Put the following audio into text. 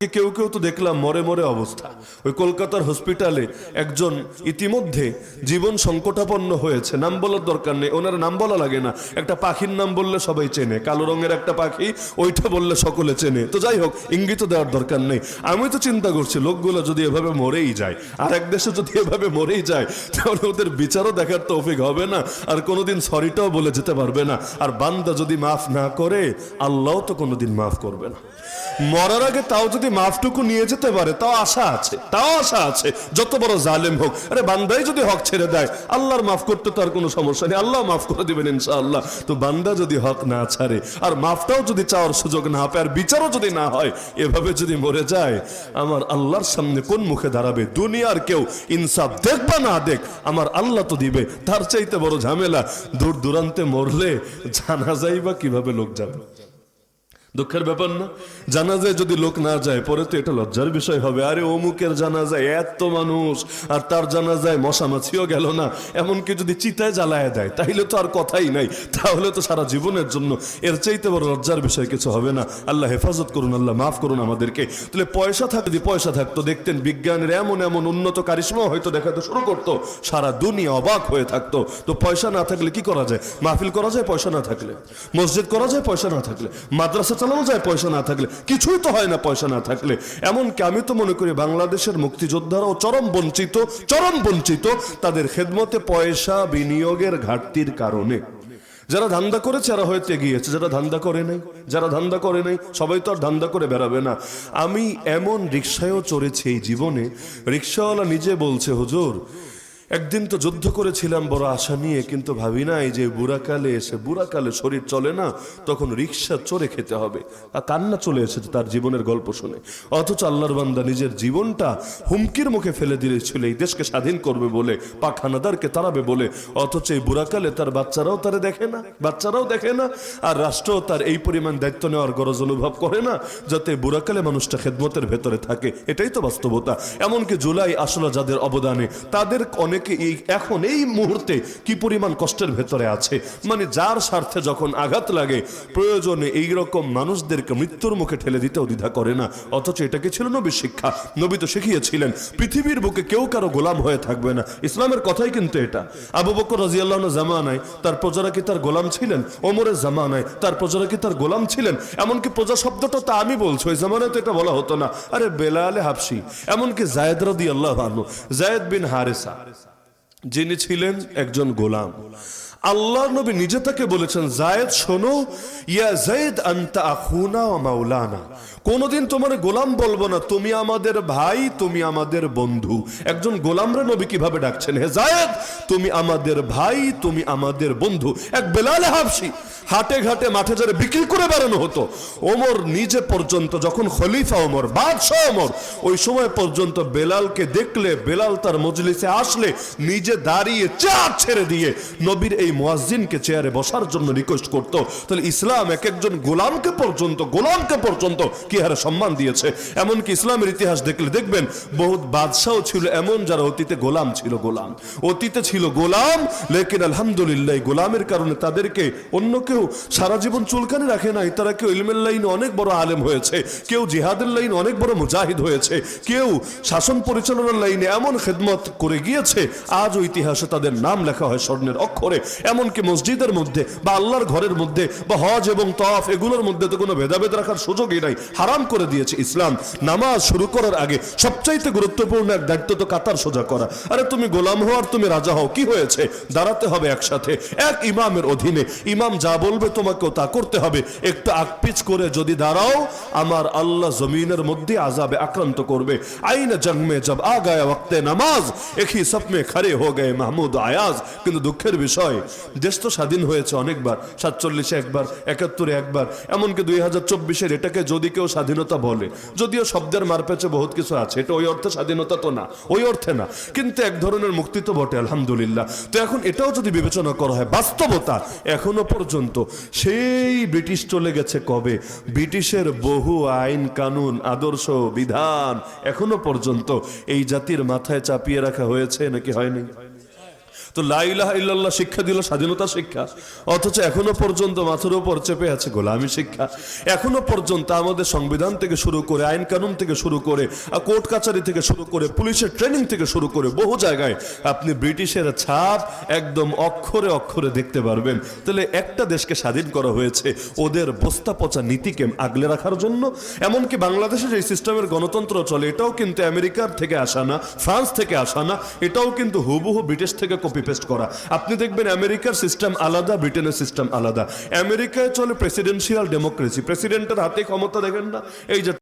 কেউ কেউ তো দেখলাম মরে মরে অবস্থা। ওই কলকাতার হসপিটালে একজন ইতিমধ্যে জীবন সংকটাপন্ন হয়েছে, নাম বলার দরকার নেই, ওনার নাম বলা লাগে না, একটা পাখির নাম বললে সবাই চেনে, কালো রঙের একটা পাখি, ওইটা বললে সকলে চেনে। তো যাই হোক, ইঙ্গিত দেওয়ার দরকার নেই। আমি তো চিন্তা করছি লোকগুলো যদি এভাবে মরেই যায়, আর এক দেশে যদি এভাবে মরেই যায়, তাহলে ওদের বিচারও দেখার তৌফিক হবে না, আর কোনোদিন সরিটাও বলে যেতে পারবে না। আর বান্দা যদি মাফ না করে, আল্লাহ তো কোনোদিন মাফ করবে না। মরার আগে তাও যদি মাফটুকু নিয়ে যেতে পারে, তাও আশা আছে, তাও আশা আছে। যত বড় জালেম হোক, আরে বান্দাই যদি হক ছেড়ে দেয়, আল্লাহর মাফ করতে তো আর কোনো সমস্যা নেই, আল্লাহ মাফ করে দিবেন ইনশাআল্লাহ। তো বান্দা যদি হক না ছাড়ে, আর মাফটাও যদি চাওয়ার সুযোগ না পায়, আর বিচারও যদি না হয়, এভাবে যদি মরে যায়, আমার আল্লাহর সামনে কোন মুখে দাঁড়াবে? দুনিয়ার কেউ ইনসাফ দেখ বা না দেখ, আমার আল্লাহ তো দিবে। তার চাইতে বড় ঝামেলা, দূর দূরান্তে মরলে জানাজাই বা কিভাবে লোক যাবে? দুঃখের ব্যাপার না? জানাজায় যদি লোক না যায়, পরে তো এটা লজ্জার বিষয় হবে। আরে অমুকের জানাজায় এত মানুষ, আর তার জানাজায় মশামাছিও গেল না, এমনকি যদি চিতায় জ্বালায় দেয়, তাইলে তো আর কথাই নাই, তাহলে তো সারা জীবনের জন্য। এর চাইতে বড় লজ্জার বিষয় কিছু হবে না। আল্লাহ হেফাজত করুন, আল্লাহ মাফ করুন আমাদেরকে। তাহলে পয়সা থাকতো, যদি পয়সা থাকতো, দেখতেন বিজ্ঞানের এমন এমন উন্নত কারিশমা হয়তো দেখাতে শুরু করতো, সারা দুনিয়া অবাক হয়ে থাকতো। তো পয়সা না থাকলে কি করা যায়? মাহফিল করা যায় পয়সা না থাকলে, মসজিদ করা যায় পয়সা না থাকলে, মাদ্রাসা চালানো যায় পয়সা না থাকলে, কিছুই তো হয় না পয়সা না থাকলে। এমনকি আমি তো মনে করি বাংলাদেশের মুক্তিযোদ্ধারাও চরম বঞ্চিত তাদের খেদমতে পয়সা বিনিয়োগের ঘাটতির কারণে। যারা ধান্দা করেছে এরা হয়তো এগিয়েছে, যারা ধান্দা করে নাই, সবাই তো আর ধান্দা করে বেড়াবে না। আমি এমন রিক্সায়ও চড়েছি এই জীবনে, রিক্সাওয়ালা নিজে বলছে, হুজুর একদিন তো যুদ্ধ করেছিলাম বড় আশা নিয়ে, কিন্তু ভাবি নাই যে বুড়াকালে শরীর চলে না, তখন রিক্সা চড়ে খেতে হবে। আর কান্না চলে এসেছে তার জীবনের গল্প শুনে। অথচ আল্লাহর বান্দা নিজের জীবনটা হুমকির মুখে ফেলে দিয়েছিল এই দেশকে স্বাধীন করবে বলে, পাক হানাদারকে তাড়াবে বলে। অথচ এই বুড়াকালে তার বাচ্চারাও দেখে না, আর রাষ্ট্র তার এই পরিমাণ দায়িত্ব নেওয়ার গরজ অনুভব করে না, যাতে বুড়াকালে মানুষটা খেদমতের ভেতরে থাকে। এটাই তো বাস্তবতা। এমনকি জুলাই আসলে যাদের অবদানে, তাদের অনেক এখন এই মুহূর্তে কি পরিমাণ কষ্টের ভেতরে আছে। মানে যার স্বার্থে যখন আঘাত লাগে, প্রয়োজনে এইরকম মানুষদেরকে মৃত্যুর মুখে ঠেলে দিতেও দ্বিধা করে না। অথচ এটাকে ছিল নবীর শিক্ষা। নবী তো শিখিয়েছিলেন পৃথিবীর বুকে কেউ কারো গোলাম হয়ে থাকবে না। ইসলামের কথাই কিন্তু এটা। আবু বকর রাদিয়াল্লাহু আনহু জামানায় তার প্রজারা কি তার গোলাম ছিলেন? ওমরের জামানায় তার প্রজারা কি তার গোলাম ছিলেন? এমনকি প্রজা শব্দটা তো আমি বলছি, ওই জামানায় তো এটা বলা হতো না। আরে বেলালে হাবশি, এমনকি যায়েদ রাদিয়াল্লাহু আনহু, যায়েদ বিন হারেসা, যিনি ছিলেন একজন গোলাম, আল্লাহর নবী নিজে তাকে বলেছেন, যায়েদ শোনো, ইয়া যায়েদ আনতা আখুনা ওয়া মাওলানা, কোনদিন তোমার গোলাম বলবো না, তুমি আমাদের ভাই, তুমি আমাদের বন্ধু। একজন গোলামরা নবী কিভাবে ডাকছেন, হে যায়েদ তুমি আমাদের ভাই, তুমি আমাদের বন্ধু। এক বেলাল হাবশি, হাটে ঘাটে মাঠে যারা বিক্রি করে বেড়ানো হতো, ওমর নিজে পর্যন্ত, যখন খলিফা ওমর, বাদশাহ ওমর, ওই সময় পর্যন্ত বেলালকে দেখলে, বেলাল তার মজলিসে আসলে নিজে দাঁড়িয়ে চেয়ার ছেড়ে দিয়ে নবীর এই মুয়াজ্জিনকে চেয়ারে বসার জন্য রিকোয়েস্ট করত। তাহলে ইসলাম এক একজন গোলামকে পর্যন্ত কি হারে সম্মান দিয়েছে। এমনকি ইসলামের ইতিহাস দেখলে দেখবেন বহুত বাদশাহ ছিল এমন, যারা অতীতে গোলাম ছিল, লেকিন আলহামদুলিল্লাহ গোলামের কারণে তাদেরকে অন্য কেউ সারা জীবন চুলকানি রাখে নাই। তারা কেউ ইলমের লাইনে অনেক বড় আলেম হয়েছে, কেউ জিহাদের লাইনে অনেক বড় মুজাহিদ হয়েছে, কেউ শাসন পরিচালনার লাইনে এমন খেদমত করে গিয়েছে, আজও ইতিহাসে তাদের নাম লেখা হয় স্বর্ণের অক্ষরে। এমনকি মসজিদের মধ্যে বা আল্লাহর ঘরের মধ্যে বা হজ এবং তওয়াফ, এগুলোর মধ্যে তো কোনো ভেদাভেদ রাখার সুযোগই নাই, হারাম করে দিয়েছে ইসলাম। নামাজ শুরু করার আগে সবচাইতে গুরুত্বপূর্ণ এক দায়িত্ব তো কাতার সোজা করা। আরে তুমি গোলাম হও আর তুমি রাজা হও, কি হয়েছে? দাঁড়াতে হবে একসাথে এক ইমামের অধীনে। ইমাম যা বলবে তোমাকেও তা করতে হবে। একটু আকপিচ করে যদি দাঁড়াও, আমার আল্লাহ জমিনের মধ্যে আযাবে আক্রান্ত করবে। আইন জंग में जब आ गया वक्त नमाज, एक ही सफ में खड़े हो गए महमूद आयाज। কিন্তু দুঃখের বিষয়, দেশ তো স্বাধীন হয়েছে অনেকবার, 47-এ একবার, 71-এ একবার, এমনকি 2024-এর এটাকে যদি কেউ স্বাধীনতা বলে, যদিও শব্দের মারপ্যাচে বহুত কিছু আছে, এটা ওই অর্থে স্বাধীনতা তো না, ওই অর্থে না, কিন্তু এক ধরনের মুক্তি তো বটে আলহামদুলিল্লাহ। তো এখন এটাও যদি বিবেচনা করা হয়, বাস্তবতা এখনো পর্যন্ত সেই ব্রিটিশ চলে গেছে কবে, ব্রিটিশের বহু আইন কানুন আদর্শ বিধান এখনো পর্যন্ত এই জাতির মাথায় চাপিয়ে রাখা হয়েছে নাকি হয়নি? তো লা ইলাহা ইল্লাল্লাহ শিক্ষা দিল স্বাধীনতা শিক্ষা, অথচ এখনো পর্যন্ত মাথার উপর চেপে আছে গোলামি শিক্ষা। এখনো পর্যন্ত আমাদের সংবিধান থেকে শুরু করে, আইন কানুন থেকে শুরু করে, কোর্ট কাচারি থেকে শুরু করে, পুলিশের ট্রেনিং থেকে শুরু করে বহু জায়গায় আপনি ব্রিটিশের ছাপ একদম অক্ষরে অক্ষরে দেখতে পারবেন। তাহলে একটা দেশকে স্বাধীন করা হয়েছে ওদের বস্তা পচা নীতিকে আগলে রাখার জন্য। এমনকি বাংলাদেশে যে সিস্টেমের গণতন্ত্র চলে এটাও কিন্তু আমেরিকার থেকে আসা না, ফ্রান্স থেকে আসা না, এটাও কিন্তু হুবহু ব্রিটিশ থেকে কপি পেস্ট করা। আপনি দেখবেন আমেরিকার সিস্টেম আলাদা, ব্রিটেনের সিস্টেম আলাদা। আমেরিকায় চলে প্রেসিডেন্সিয়াল ডেমোক্রেসি, প্রেসিডেন্টের হাতে ক্ষমতা, দেখেন না এই যে